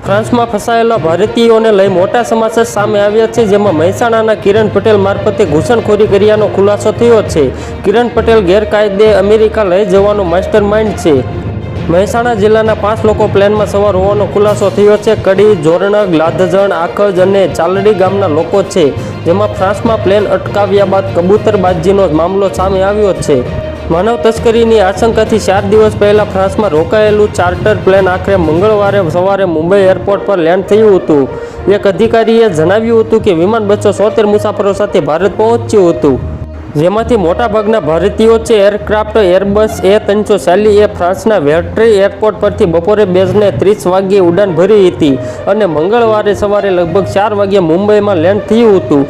ફ્રાન્સમાં ફસાયેલા ભારતીયોને લઈ મોટા સમાચાર સામે આવ્યા છે, જેમાં મહેસાણાના કિરણ પટેલ મારફતે ઘૂસણખોરી કર્યાનો ખુલાસો થયો છે। કિરણ પટેલ ગેરકાયદે અમેરિકા લઈ જવાનો માસ્ટર માઇન્ડ છે। મહેસાણા જિલ્લાના 5 લોકો પ્લેનમાં સવાર હોવાનો ખુલાસો થયો છે। કડી, જોરણગ, લાધજણ, આખજ અને ચાલડી ગામના લોકો છે, જેમાં ફ્રાન્સમાં પ્લેન અટકાવ્યા બાદ કબૂતરબાજીનો મામલો સામે આવ્યો છે। માનવ તસ્કરીની આશંકાથી 4 દિવસ પહેલા ફ્રાન્સમાં રોકાયેલું ચાર્ટર પ્લેન આખરે મંગળવારે સવારે મુંબઈ એરપોર્ટ પર લેન્ડ થયું હતું। એક અધિકારીએ જણાવ્યું હતું કે વિમાન 276 મુસાફરો સાથે ભારત પહોંચ્યું હતું, જેમાંથી મોટાભાગના ભારતીયો છે। એરક્રાફ્ટ એરબસ A340 એ ફ્રાન્સના વેટ્રી એરપોર્ટ પરથી બપોરે 2:30 વાગ્યે ઉડાન ભરી હતી અને મંગળવારે સવારે લગભગ 4 વાગ્યે મુંબઈમાં લેન્ડ થયું હતું।